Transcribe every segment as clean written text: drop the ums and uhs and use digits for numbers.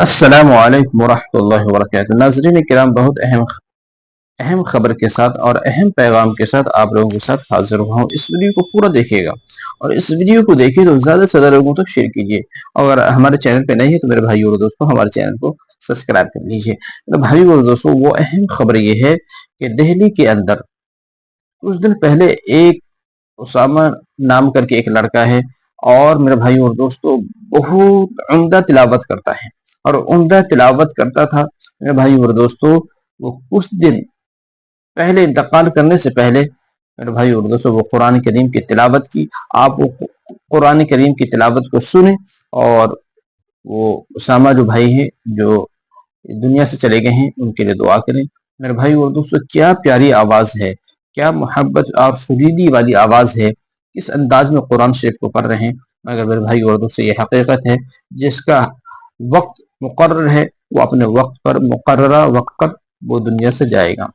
السلام علیکم ورحمۃ اللہ وبرکاتہ۔ ناظرین کرام، بہت اہم خبر کے ساتھ اور اہم پیغام کے ساتھ آپ لوگوں کے ساتھ حاضر ہوا ہوں۔ اس ویڈیو کو پورا دیکھیے گا اور اس ویڈیو کو دیکھیے تو زیادہ سے زیادہ لوگوں تک شیئر کیجیے، اور اگر ہمارے چینل پہ نہیں ہے تو میرے بھائی اور دوستوں ہمارے چینل کو سبسکرائب کر لیجیے۔ میرے بھائی اور دوستوں، وہ اہم خبر یہ ہے کہ دہلی کے اندر کچھ دن پہلے ایک اسامہ نام کر کے ایک لڑکا ہے، اور میرے بھائی اور دوستوں بہت عمدہ تلاوت کرتا ہے، اور عمدہ تلاوت کرتا تھا میرے بھائی اور دوستوں۔ وہ کچھ دن پہلے انتقال کرنے سے پہلے میرے بھائی اور دوستوں وہ قرآن کریم کی تلاوت کی۔ آپ وہ قرآن کریم کی تلاوت کو سنیں، اور وہ اسامہ جو بھائی ہیں جو دنیا سے چلے گئے ہیں ان کے لیے دعا کریں۔ میرے بھائی اور دوستوں، کیا پیاری آواز ہے، کیا محبت اور سریلی والی آواز ہے، کس انداز میں قرآن شریف کو پڑھ رہے ہیں۔ مگر میرے بھائی اور دوستوں، یہ حقیقت ہے، جس کا وقت مقرر ہے وہ اپنے وقت پر، مقررہ وقت پر وہ دنیا سے جائے گا۔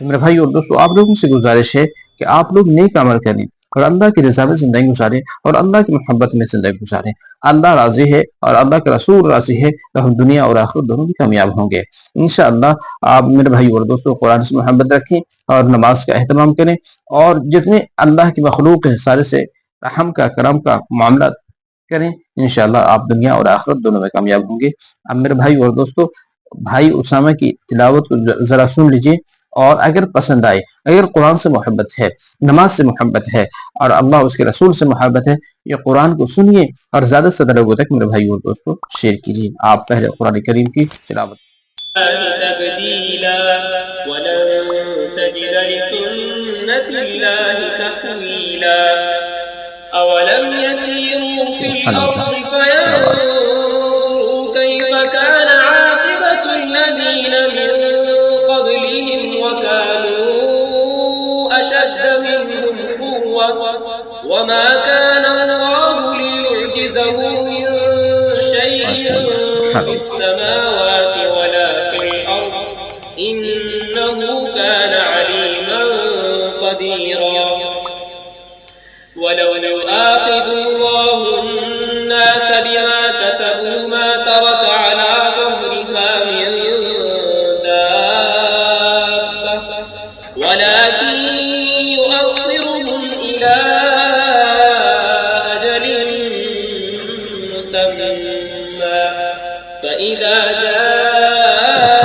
میرے بھائی اور دوستوں، آپ لوگوں سے گزارش ہے کہ آپ لوگ نیک عمل کریں اور اللہ کی رضا میں زندگی گزاریں اور اللہ کی محبت میں زندگی گزاریں۔ اللہ راضی ہے اور اللہ کے رسول راضی ہے تو ہم دنیا اور آخرت دونوں بھی کامیاب ہوں گے انشاءاللہ۔ آپ میرے بھائی اور دوستوں قرآن سے محبت رکھیں اور نماز کا اہتمام کریں، اور جتنے اللہ کی مخلوق ہے سارے سے رحم کا، کرم کا معاملات کریں۔ انشاءاللہ آپ دنیا اور آخرت دونوں میں کامیاب ہوں گے۔ اب میرے بھائی اور دوستوں، بھائی اسامہ کی تلاوت کو ذرا سن لیجئے، اور اگر پسند آئے، اگر قرآن سے محبت ہے، نماز سے محبت ہے اور اللہ اس کے رسول سے محبت ہے، یہ قرآن کو سنیے اور زیادہ سے زیادہ لوگوں تک میرے بھائی اور دوستوں شیئر کیجیے۔ آپ پہلے قرآن کریم کی تلاوت۔ تبديلا ولن تجد لسنة الله تحويلا أولم يسيروا في الأرض فينظروا كيف كان عاقبة الذين من قبلهم وكانوا أشد منهم قوة وما كان الله ليعجزه من شيء في السماوات ولا في الأرض إنه كان عليما قديرا ولو يؤاخذ الله الناس بما كسبوا ما ترك على ظهرها من دابة ولكن يؤخرهم إلى أجل مسمى فإذا جاء۔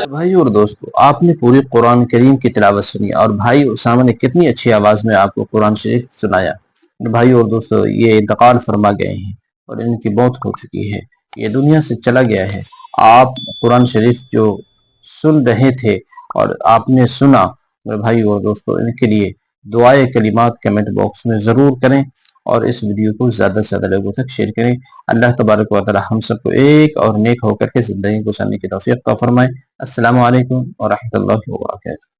بھائی اور دوستو، آپ نے پوری قرآن کریم کی تلاوت سنی، اور بھائی اسامہ نے کتنی اچھی آواز میں آپ کو قرآن شریف سنایا۔ بھائی اور دوستو، یہ انتقال فرما گئے ہیں اور ان کی موت ہو چکی ہے، یہ دنیا سے چلا گیا ہے۔ آپ قرآن شریف جو سن رہے تھے اور آپ نے سنا، بھائی اور دوستو ان کے لیے دعائے کلمات کمنٹ باکس میں ضرور کریں، اور اس ویڈیو کو زیادہ سے زیادہ لوگوں تک شیئر کریں۔ اللہ تبارک و تعالی ہم سب کو ایک اور نیک ہو کر کے زندگی گزارنے کی توفیق عطا فرمائے۔ السلام علیکم ورحمۃ اللہ وبرکاتہ۔